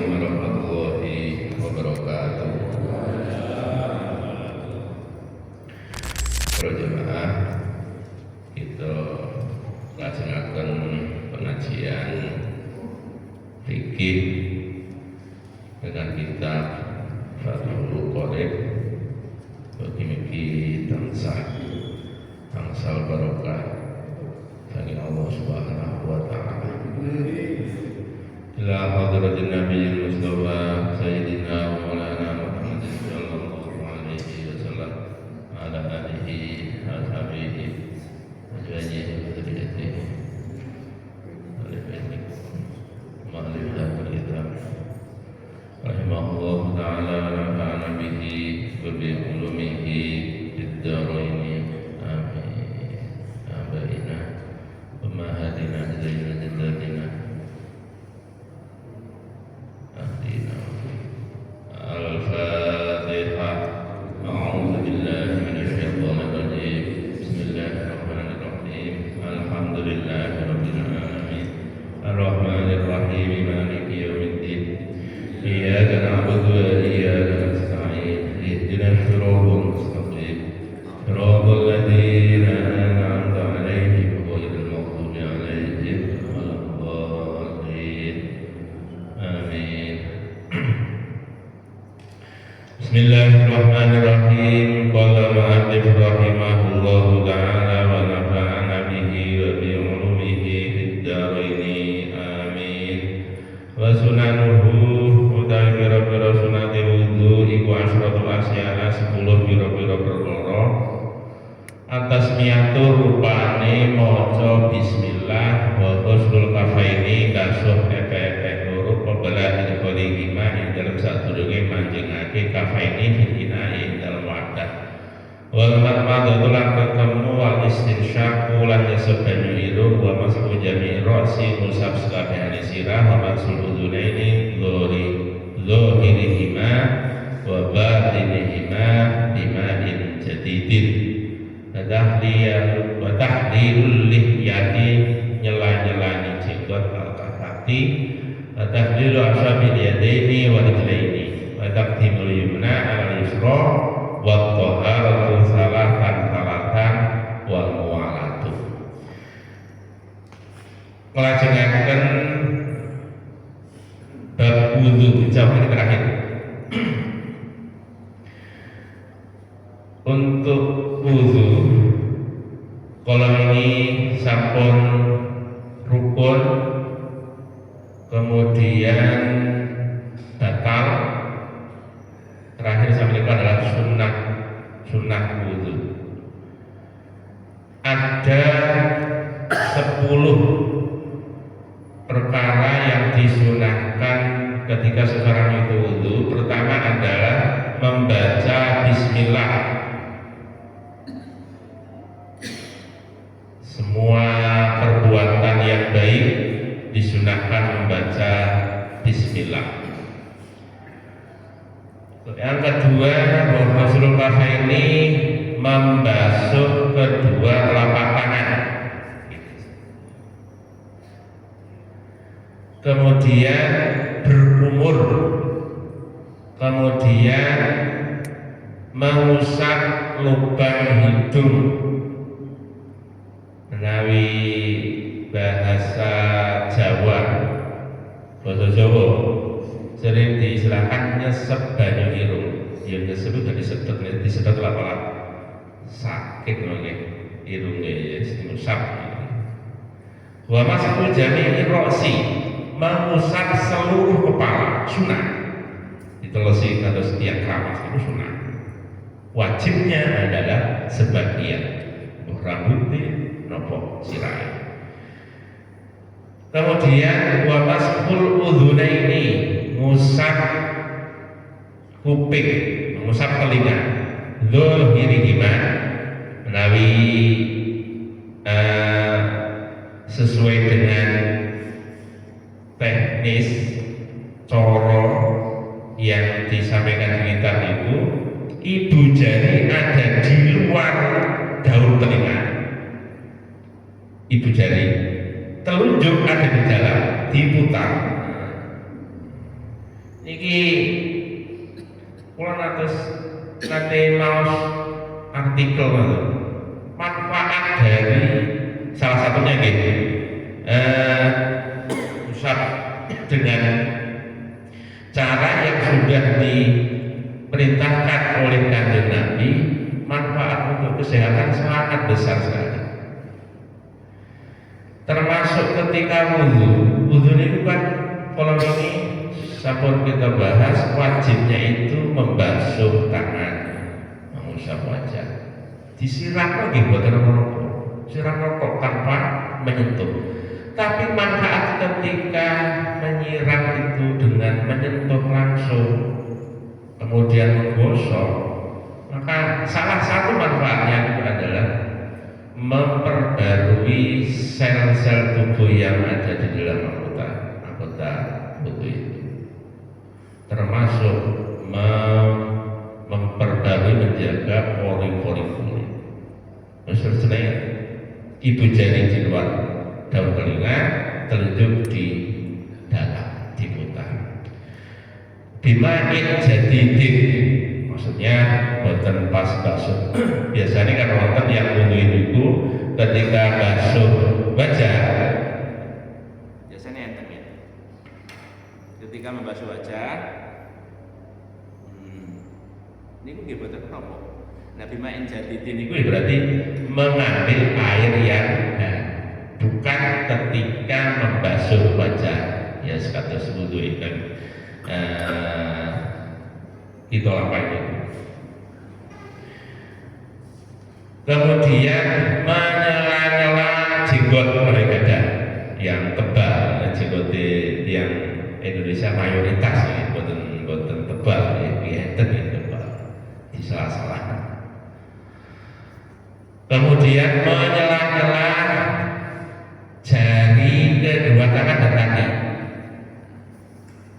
warahmatullahi wabarakatuh. Para jemaah, kita laksanakan pengajian fikih dengan kitab Fathul Qorib bagi tangsal barokah dari Allah Subhanahu wa taala. Ila hadratin Nabiyil Mustafa Sayyidina wa Maulana Muhammadin sallallahu alaihi wasallam ala alihi wa sahbihi wa ajwajihi wa dzurriyyatihi wa baitihi wa alihi kitab rahimahullah ta'ala wa nafa'ana bihi wa bi ulumihi fid dharain amin. Abaina wa mahadina zaina jaddatina Al-Fatihah. A'udzu billahi minasyaitonir rajim. Bismillahirrahmanirrahim. Alhamdulillahirabbil alamin. Arrahmanir rahim. Maliki yaumiddin. Iyyaka na'budu wa iyyaka nasta'in. Ihdinas siratal mustaqim. Siratal ladzina an'amta 'alaihim ghairil maghdubi 'alaihim waladdallin. Amin. Bismillahirrahmanirrahim. Qala ma'alif rahimahullahu ta'ala wa nafa'ana bihi wa bi ulumihi fid dharain amin. Wa sunanuhu utai bira-bira sunati wudhu iku asratul asya'a 10 bira-bira perkara. Atas miatur rupane maca bismillah wa ghuslul kafaini kasuh epek-epek loro pembela al-khalihima ing dalam sadurunge manjingake kafaini fil ina'i dalam wadah. Wal marmadatu lan ketemu wal istinsyaq lan nyesep banyu irung wa masku jami' ra'si musab sakabehane sirah wa masul udhunaini zahirihima wa batinihima bima'in jadidin. Wa tahlilul lihyati nyela-nyelani jenggot al-kafati wa tahlilu ashabil yadaini wa rijlaini wa taqdimul yumna ala yusra wa taharatu salatan wal muwalatu. Ngelajengaken bab wudu jauh ini terakhir. Untuk wudu kolam ini sampun rukun, kemudian batal, terakhir sampai adalah sunnah wudu. Ada 10 perkara yang disunahkan ketika seseorang itu wudu. Pertama adalah membaca bismillah. Semua perbuatan yang baik disunahkan membaca bismillah. Yang kedua, ghusl kafaini membasuh kedua telapak tangan. Kemudian berkumur. Kemudian mengusap lubang hidung. Menawi bahasa Jawa, bahasa Jawa sering diistilahkan nyesep banyu irung. Ya nyesep itu disedot lap-lap sakit nggih irunge ya diusap. Wa masku jami'i ra'si mengusap seluruh kepala sunah. Ditelesi karo setiap keramas itu sunah. Wajibnya adalah sebagian rambutnya nopo sirai. Kemudian wa masful udhunaini ngusap kuping, mengusap telinga. Dzahirihima menawi sesuai dengan teknis coro yang disampaikan kita itu, ibu jari ada di luar daun telinga. Ibu jari telunjuk ada di dalam, diputar. Niki kula nate maos artikel manfaat dari salah satunya gitu usap dengan cara yang sudah diperintahkan oleh Kanjeng Nabi, manfaat untuk kesehatan sangat besar sekali. Termasuk ketika wudhu ini kan kalau ini sampun kita bahas wajibnya itu membasuh tangan, mengusap wajah, disiram lagi buat rokok, siram rokok tanpa menyentuh. Tapi manfaat ketika menyiram itu dengan menyentuh langsung, kemudian menggosok, maka salah satu manfaatnya itu adalah memperbarui sel-sel tubuh yang ada di dalam anggota tubuh itu, termasuk memperbarui menjaga pori-pori kulit. Maksudnya ibu jari di luar daun telinga, telunjuk di dalam, diputar. Bima'in jadidin, maksudnya boten pas basuh. Biasanya kan orang yang wudhu itu ketika basuh wajah, biasanya enten ya. Ketika membasuh wajah, ini gue boten nopo. Nah bima'in jadidin itu berarti mengambil air yang bukan ketika membasuh wajah, ya sekatus wudhu itu itu apa itu. Kemudian menyela-nyela jenggot mereka yang tebal, jenggot yang Indonesia mayoritas ya, boten tebal, ya tebal di sela-sela. Kemudian menyela-nyela jari kedua tangan dan kaki.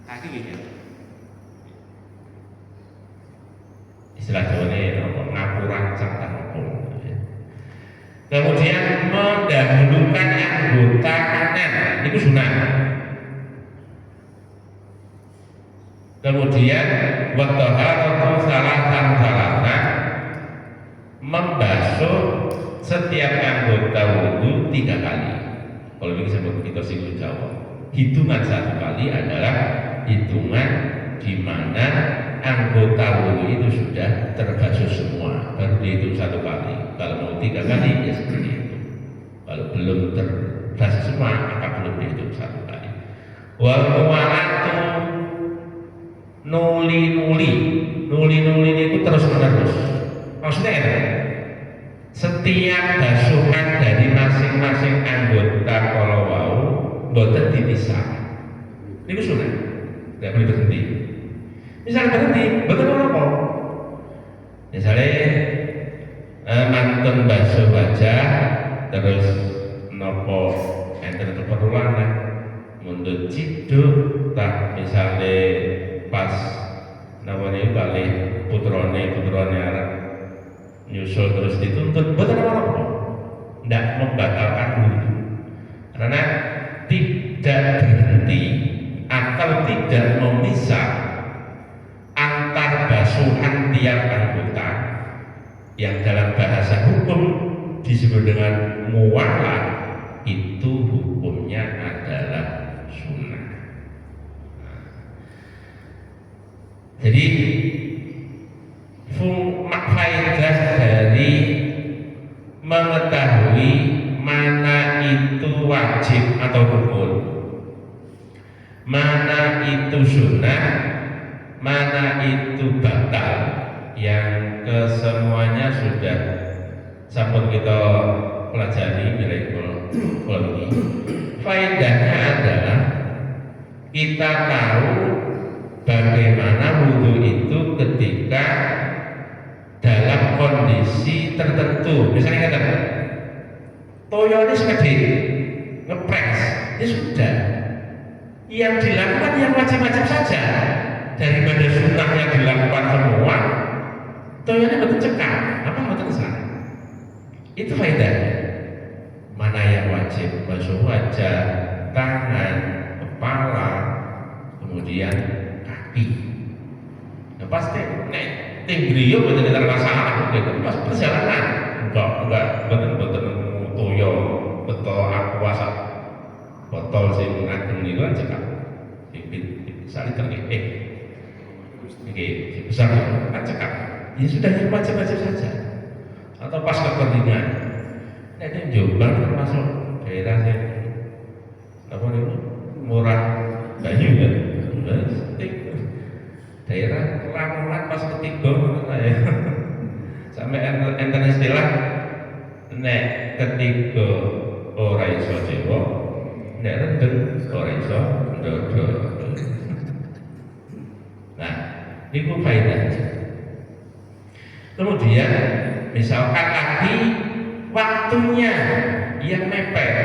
Kaki gitu. Istilah Jawanya ngapuran serta ngepung. Kemudian mendahulukan anggota kanan, itu sunah. Kemudian wadhaharatu salatan membasuh setiap anggota wudhu 3 kali. Kalau ini disebut kita singgung Jawa, hitungan 1 kali adalah hitungan di mana anggota wudhu itu sudah terbasuh semua, baru dihitung 1 kali. Kalau mau 3 kali ya seperti itu. Kalau belum terbasuh semua maka belum dihitung 1 kali. Wal muwalatu nuli itu terus menerus. Maksudnya apa? Setiap basuhan dari masing-masing anggota kalau wau boten dipisah. Ini sunah, tidak boleh berhenti. Misalnya berhenti, boten apa? Misalnya mantun basuh wajah terus nopo enten keperluan mundur ciduk tak misalnya pas namanya balik putrone arep nyusul terus dituntut boten apa-apa, tidak membatalkan wudhu karena tidak berhenti atau tidak memisah antar basuhan tiap anggota yang dalam bahasa hukum disebut dengan muwalah, itu hukumnya adalah sunnah. Jadi faedah dari mengetahui mana itu wajib atau rukun, mana itu sunnah, mana itu batal, yang kesemuanya sudah sampun kita pelajari mulai ini. Faedahnya adalah kita tahu bagaimana wudhu itu ketika dalam kondisi tertentu. Misalnya kata toyo ini segede ngepres, ini sudah yang dilakukan yang wajib-wajib saja, daripada sunnah yang dilakukan semua. Toyo ini betul cekak, apa betul salah. Itu faedahnya. Mana yang wajib, basuh wajah, tangan, kepala, kemudian kaki. kaki. Nah, pasti nek tinggi yo betul betul masalah gitu. Pas perjalanan enggak betul toyo betul aku wasa botol sing ageng niku kan cekak. Saling terkait. Oke, besar kan cekak. Ya sudah yang wajib-wajib saja. Atau pas kepentingan. Nah, ini Jombang termasuk daerah yang apa itu murah banyu kan. Daerah Lamongan pas ketiga ya. Sampai enten istilah nek ketiga ora iso Jawa, nek rendeng ora iso ndodo. Nah, itu faedahnya. Kemudian misalkan lagi waktunya yang mepet,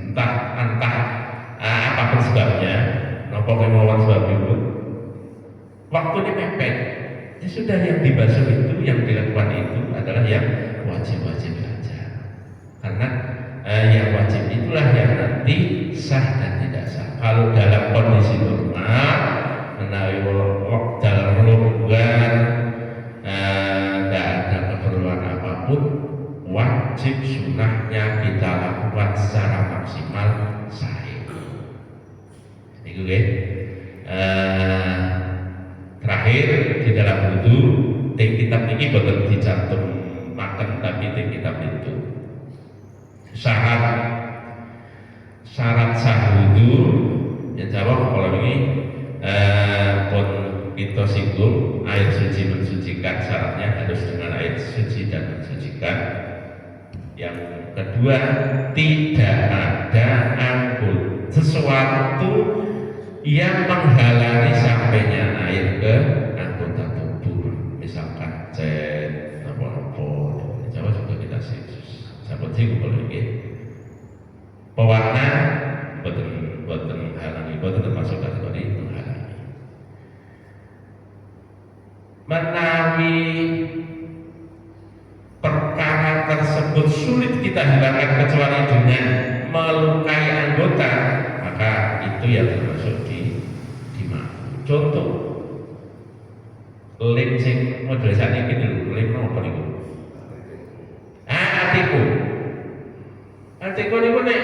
entah apapun sebabnya, nopo kemauan sebab itu, waktunya mepet, ya sudah yang dibasuh itu, yang dilakukan itu adalah yang wajib-wajib saja. Karena yang wajib itulah yang nanti sah dan tidak sah. Kalau dalam kondisi normal, menawi dalam hubungan tidak ada keperluan apapun, wajib sunnahnya kita lakukan secara maksimal sahih. Itu ya. Terakhir di dalam wudu, ting kitab ini boten dicantum makan tapi ting kitab itu syarat sah wudu ya jawab kalau ini pun kita singgung air suci mensucikan, syaratnya harus dengan air suci dan mensucikan. Yang kedua, tidak ada angkul sesuatu yang menghalangi sampainya air ke anggota tubuh, misalkan cat, apa-apa. Jawa juga kita sih, sahabat sih kalau ini pewarna betul menghalangi, betul termasuk kategori menghalangi. Menawi perkara tersebut sulit kita hilangkan kecuali dengan melukai anggota, maka itu yang termasuk di contoh lem sing model saat ini dulu, lem apa niku? Atiku niku nek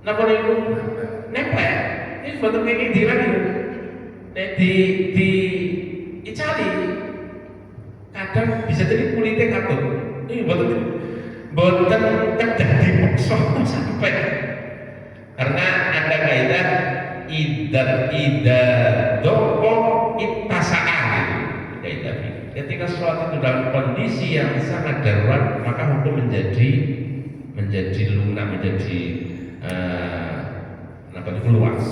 napa niku nempel. Ini sebetulnya kayak gini lagi. Nek di icali kadang bisa jadi kulitnya katut. Ini boten kedah dipaksa sampai karena ada kaidah ida doko itasaan kaidah. Ketika sesuatu itu dalam kondisi yang sangat darurat, maka hukum menjadi lunak, menjadi luas.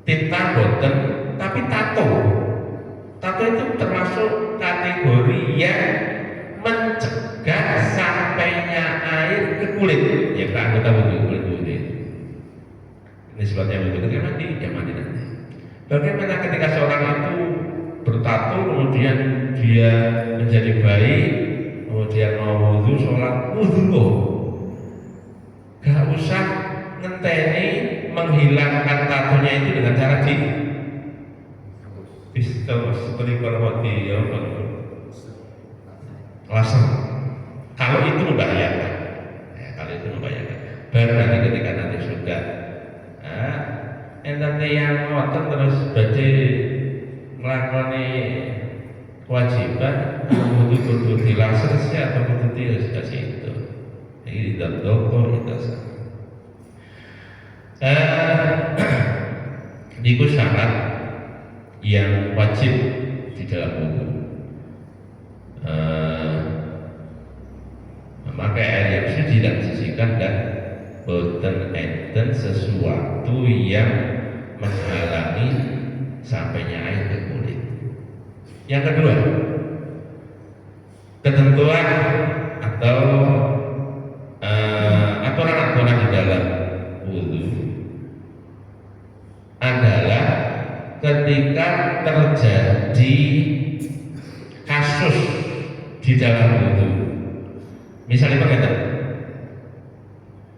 Tinta boten, tapi tato itu termasuk kategori yang mencegah sampainya air ke kulit, ya ke anggota kulit. Ini sebabnya begitu, dia mandi nanti. Bagaimana ketika seorang itu bertato, kemudian dia menjadi baik, kemudian mau wudu, sholat wudu, gak usah ngenteni menghilangkan tatonya itu dengan cara di pistol seperti kalau di laser. Kalau itu membahayakan, baru nanti ketika nanti sudah nanti yang ngotot terus berarti melakukan kewajiban kudu di laser sih atau kudu di itu. Ini dalam doko itu itu syarat yang wajib di dalam wudu. Memakai air yang suci dan sisihkan dan boten enten sesuatu yang menghalangi sampainya air ke kulit. Yang kedua, ketentuan atau aturan-aturan di dalam wudu adalah ketika terjadi kasus di dalam wudu, misalnya begitu,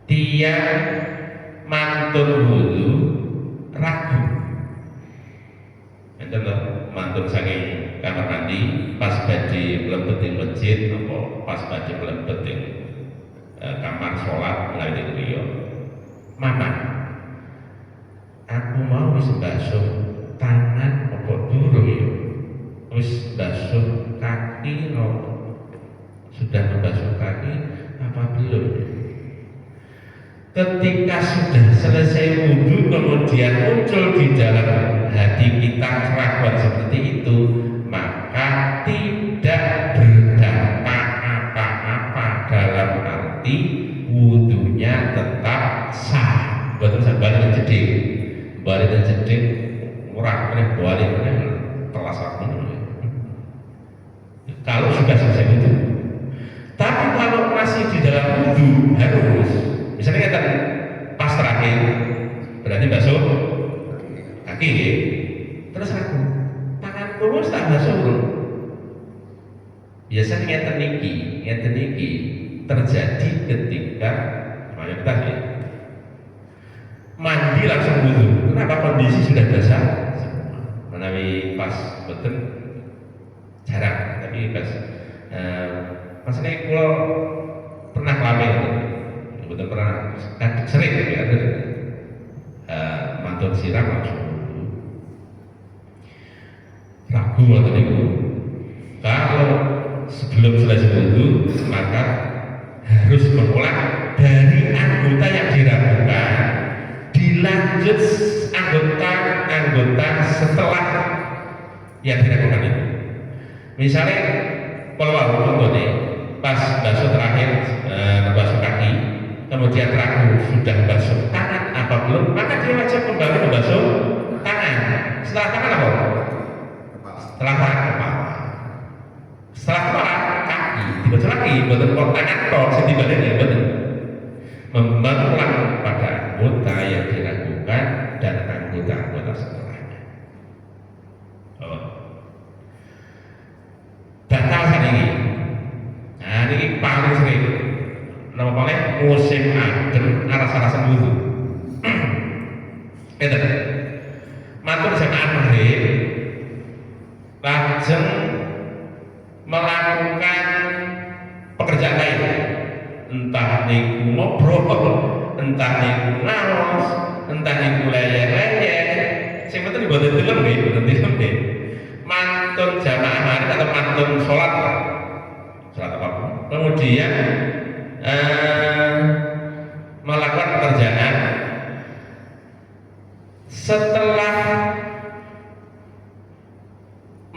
dia mantun wudu ragu. Enten mantun saking kamar mandi pas badhe mlebet ing masjid apa pas badhe mlebet ing kamar sholat mulai griya. Mama, aku mau wis basuh tangan apa durung ya? Wis basuh kaki no. Sudah membasuh kaki apa belum? Ketika sudah selesai wudhu kemudian muncul di dalam hati kita keraguan seperti itu, maka tidak berdampak apa-apa dalam arti wudhunya tetap sah. Betul saya balik dan jeding murah meneh balik meneh telas aku. Kalau sudah selesai wudhu. Tapi kalau masih di dalam wudhu harus, misalnya kita pas terakhir berarti basuh kaki ya. Terus aku tangan kurus tak basuh. Biasanya ngeten niki terjadi ketika mayoritas ya mandi langsung wudhu. Kenapa? Kondisi sudah basah menawi pas betul jarang, tapi pas maksudnya kalau pernah kelamin betul pernah sering ya mantun siram langsung ragu atau itu. Kalau sebelum selesai wudhu maka harus mengulang dari anggota yang diragukan, dilanjut anggota setelah yang diragukan itu. Misalnya kalau contohnya pas basuh terakhir basuh kaki, kemudian ragu sudah basuh tangan apa belum, maka dia wajib kembali membasuh tangan. Setelah tangan apa? Setelah tangan kepala. Setelah kepala kaki dibasuh lagi, betul kok tangan kok setibalnya betul. Mengulang pada anggota yang diragukan dan anggota setelahnya. Batal kan ini. Nah ini paling sering. Nama paling musim adem aras-arasan wudhu. Itu matur jamaah maghrib lajeng melakukan pekerjaan lain, entah niku ngobrol, entah niku ngaos, entah niku layar-layar. Sing penting dibuat film nggih. Mantun jamaah maghrib atau mantun sholat apapun. Kemudian melakukan pekerjaan. Setelah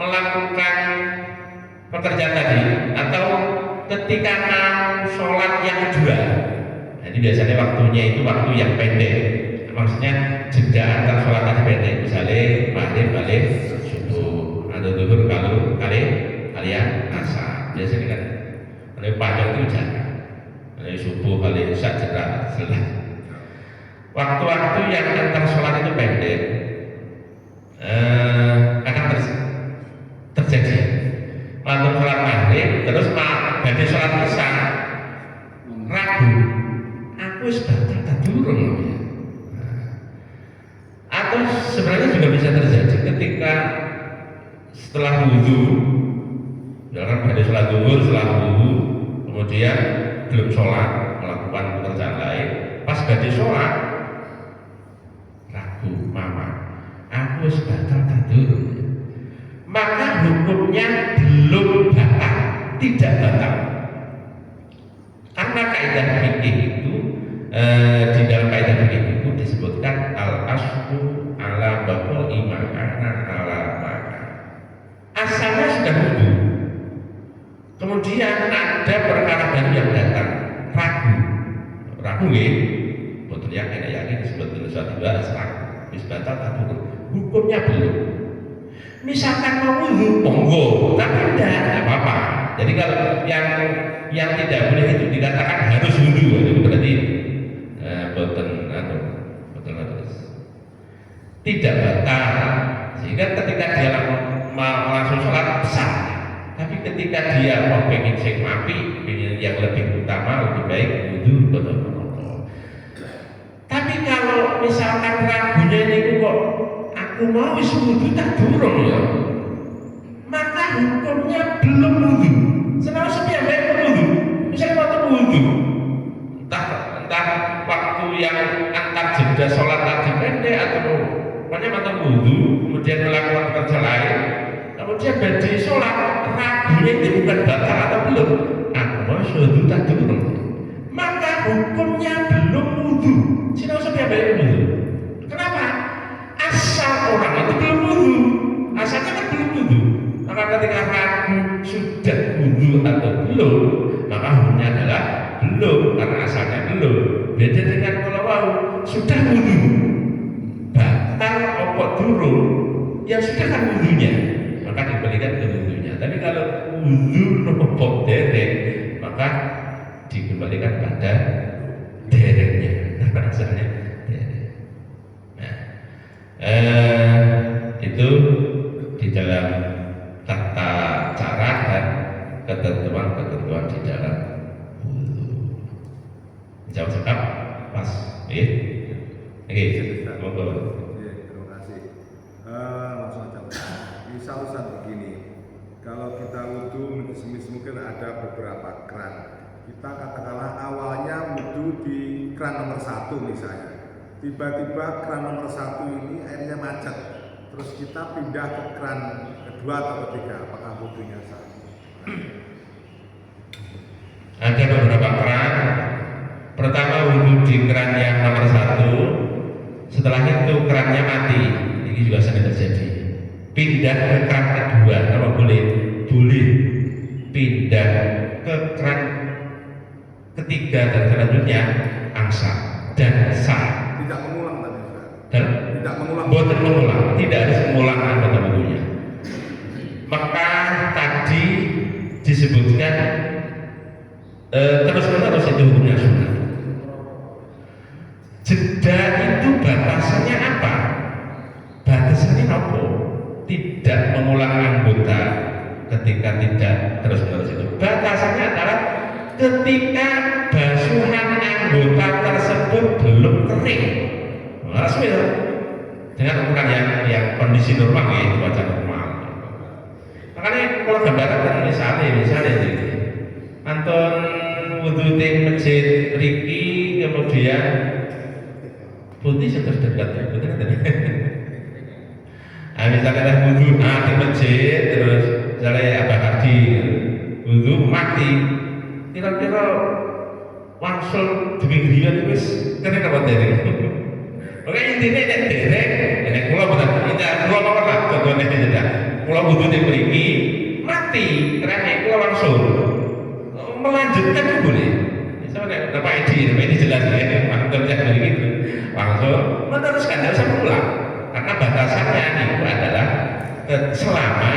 melakukan pekerjaan tadi atau ketika mau sholat yang kedua, jadi biasanya waktunya itu waktu yang pendek, maksudnya jeda antar sholat tadi pendek, misalnya maghrib balik subuh atau zuhur kalau kalian asar, biasanya kan kalau panjang itu jangan, kalau subuh kali isya jeda selesai. Waktu-waktu yang antar sholat itu pendek, kadang terjadi waktu sholat maghrib terus badhe sholat isya ragu, aku batal tak durung. Atau sebenarnya juga bisa terjadi ketika setelah wudhu, misalkan badhe sholat zuhur, setelah wudhu kemudian belum sholat, melakukan pekerjaan lain, pas badhe sholat ragu, mama aku batal tak durung, maka hukumnya belum batal, tidak batal. Karena kaidah fikih itu di dalam kaidah fikih itu disebutkan al aslu ala baqul imakana ala maka. Asalnya sudah wudhu, kemudian ada perkara baru yang datang, ragu nggih, betul yakin disebut sesuatu asal, wis batal tak durung, hukumnya belum. Misalkan mau wudhu, monggo, tapi tidak apa-apa. Jadi kalau yang tidak boleh itu dikatakan harus wudhu, itu berarti boten tidak batal. Sehingga ketika dia langsung sholat sah. Tapi ketika dia mau pengen sing mapi, pengen yang lebih utama, lebih baik wudhu, betul. Tapi kalau misalkan ragunya ini kok mau wis wudu tak durung ya, maka hukumnya belum wudu. Senang sepi yang baik wudu. Misalnya waktu wudu, entah waktu yang antar jeda sholat tadi pendek atau pokoknya waktu wudu kemudian melakukan kerja lain, kemudian berdiri sholat, ragunya itu bukan batal atau belum. Aku mau wudu tak durung, maka hukumnya belum wudu. Senang sepi yang baik wudu. Kenapa? Asal orang itu belum wudu, asalnya kan belum wudu. Maka ketika ragu sudah wudu atau belum, maka hukumnya adalah belum, karena asalnya belum. Beda dengan kalau mau sudah wudu, batal apa durung, ya sudah kan wudunya, maka dikembalikan ke wudunya. Tapi kalau wudu nopo derek, maka dikembalikan pada dereknya, karena asalnya derek. Itu di dalam tata cara dan ketentuan-ketentuan di dalam wudu. Jawab sekap, Mas. Oke, monggo. Terima kasih. Langsung aja. Misal Ustaz begini, kalau kita wudu mungkin ada beberapa keran. Kita katakanlah awalnya wudu di keran nomor 1 misalnya. Tiba-tiba keran nomor 1 ini airnya macet, terus kita pindah ke keran kedua atau ketiga, apakah wudunya sah? Ada beberapa keran. Pertama wudu di keran yang nomor 1, setelah itu kerannya mati. Ini juga sering terjadi. Pindah ke keran kedua, apa boleh? Boleh pindah ke keran ketiga dan selanjutnya angsa dan sah. Tidak mengulang tadi, Dan tidak mengulang. Boten mengulang, tidak harus mengulang anggota wudunya. Maka tadi disebutkan terus menerus itu hukumnya sunnah. Jeda itu batasannya apa? Batasannya apa? Tidak mengulang anggota ketika tidak terus menerus itu. Batasannya adalah ketika basuhan anggota tersebut belum kering. Harus dengan ukuran yang kondisi normal ya, cuaca normal. Makanya kalau gambaran misalnya Anton wudu di masjid Riki kemudian putih sudah dekat ya, betul tadi. Nah, misalnya wudu di masjid terus misalnya Abah Haji wudu mati, kira-kira langsung demi griyan wis kena apa derek. Oke intinya nek derek, nek kula boten indah kula nomor lah contohnya tidak. Kula wudu di mriki mati, karena kula langsung melanjutkan itu boleh. Misalnya Bapak Edi jelas ya, mantap ya begitu. Langsung meneruskan tidak usah pulang, karena batasannya itu adalah selama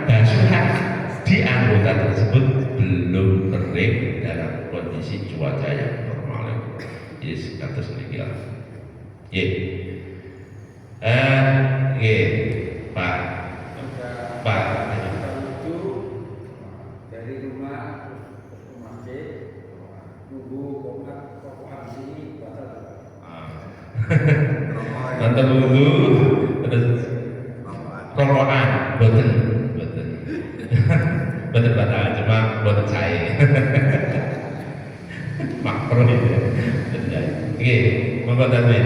basuhan di anggota tersebut belum kering dalam kondisi cuaca yang normal. Yes, kata sedikit. Pak. Itu dari rumah ke masjid, nunggu kokohan sini batal. Nonton wudu terus rokokan, boten batal, cuma boten saya. Makro itu. Oke, monggo tadi.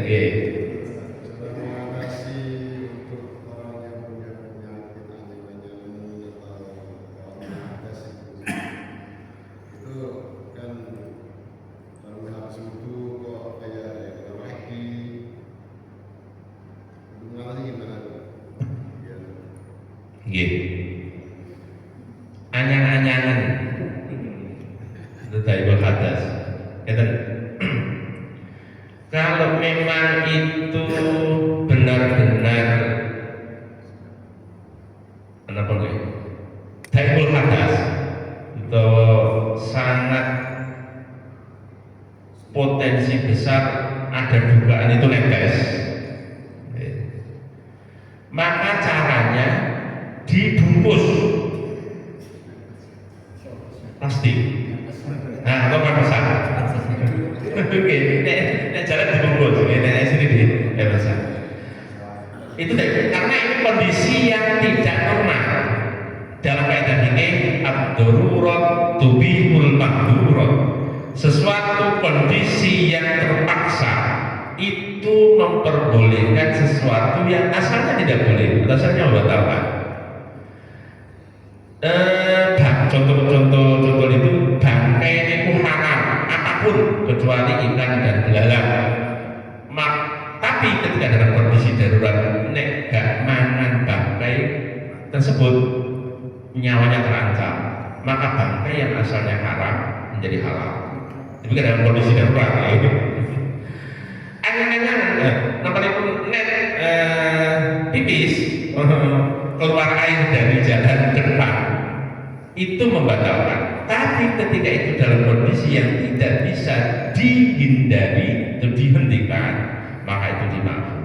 Oke. Terima kasih untuk orang yang punya penyakit aneh-aneh atau itu kan baru habis itu kok kayak kena lagi mengalami gimana? Ya. Nggih. Anyang-anyangan. Itu Taibul Hadas. Kalau memang itu benar-benar kenapa nih? Taibul Hadas itu sangat potensi besar ada dugaan itu netes. Maka caranya dibungkus plastik. Nah, atau kan besar. Oke, nek jalan dibungkus, nek sini di besar. Itu deh, karena ini kondisi yang tidak normal. Dalam kaidah ini ad-darurat tubihul mahdurat. Sesuatu kondisi yang terpaksa itu memperbolehkan sesuatu yang asalnya tidak boleh, asalnya membatalkan. Contoh itu bangkai itu haram apapun kecuali ikan dan belalang. Tapi ketika dalam kondisi darurat nek gak mangan bangkai tersebut nyawanya terancam, maka bangkai yang asalnya haram menjadi halal. Tapi dalam kondisi darurat itu angan-angan namanya pun nek pipis keluar air dari jalan depan itu membatalkan. Tapi ketika itu dalam kondisi yang tidak bisa dihindari atau dihentikan, maka itu dimaafkan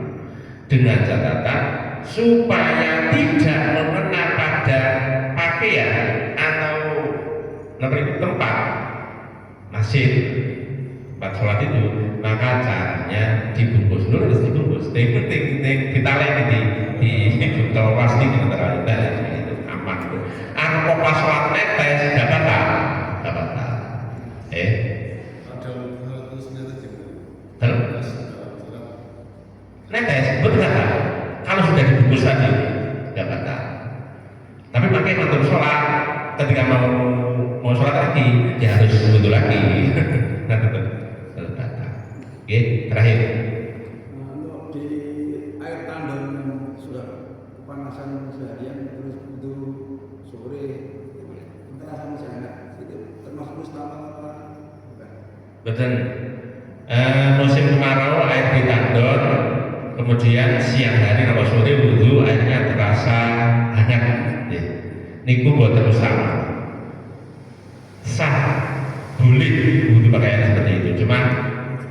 dengan catatan supaya tidak mengena pada pakaian atau tempat masjid tempat sholat itu, maka caranya dibungkus dulu, harus dibungkus. Kita lihat di botol plastik di antara itu aman. Aku pas sholat netes gak batal, gak batal. Netes betul gak? Kalau sudah dibungkus tadi gak batal. Tapi pakai mantul sholat ketika mau sholat lagi ya harus betul lagi. Nah betul batal. Oke, terakhir. Untuk di air tandon yang sudah panasan seharian terus itu sore terasa masih hangat itu termasuk mustahil apa? Betul. Musim kemarau air di tandon, kemudian siang hari atau sore wudhu airnya terasa hangat. Niku buat terus sah boleh wudhu pakaian seperti itu. Cuma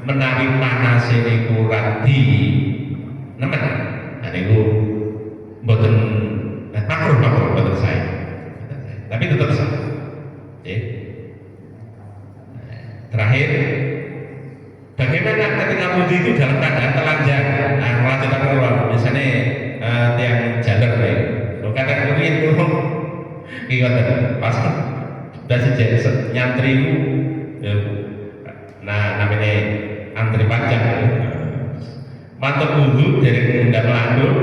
menarik panas ini kurang di nemen. Nah niku buatan makruh buatan saya. Tapi tetap sah. Terakhir, bagaimana ketika wudhu itu dalam keadaan telanjang? Nah, melanjutkan keluar, misalnya tiang jalan nih, kadang mungkin turun, gimana? Pas sudah sejak nyantri, nah namanya antri panjang, mantap wudhu dari tidak melandur,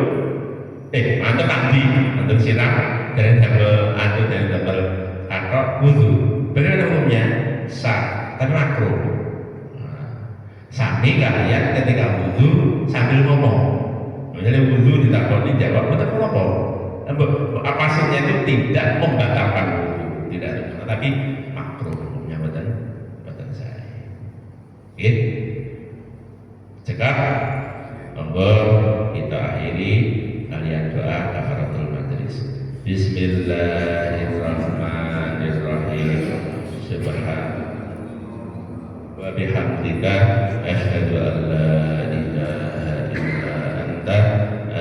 mantap tadi, mantap siram dari double andu dari double katok wudhu. Bagaimana umumnya? Sah. Tapi makruh. Sami kalian ketika wudhu sambil ngomong. Misalnya wudhu ditakoni jawab, betul ngomong. Apa hasilnya itu tidak membatalkan wudhu, tidak. Tetapi makruh hukumnya betul saya. Oke. Cekap. Monggo kita akhiri kalian doa kafaratul majlis. Bismillahirrahmanirrahim. Subhanallah wa bihamdika asyhadu an la ilaha illa anta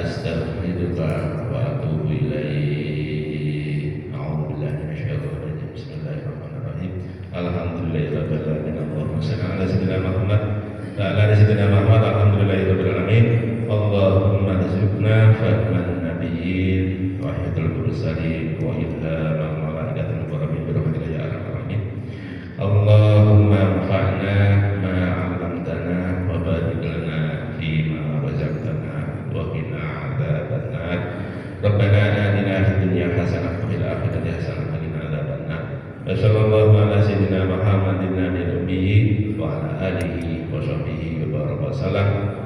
astaghfiruka wa atubu ilaik. A'udzu billahi minasyaitonir rajim. Bismillahirrahmanirrahim. Alhamdulillahirabbil alamin. Allahumma shalli ala sayyidina Muhammad wa ala sayyidina Muhammad. Alhamdulillahirabbil alamin. Allahumma rizqna fahman nabiyyin wa hidal mursalin wa ilhamal malaikatil muqarrabin bi rahmatika ya arhamar rahimin. Allahumma anfa'na ma 'allamtana wa barik lana fima razaqtana wa qina 'adzabannar. Rabbana atina fid dunya hasanah wa fil akhirati hasanah wa qina 'adzabannar. Wa sallallahu ala sayyidina Muhammadin nabiyil ummi wa ala alihi wa sahbihi wa baraka sallam.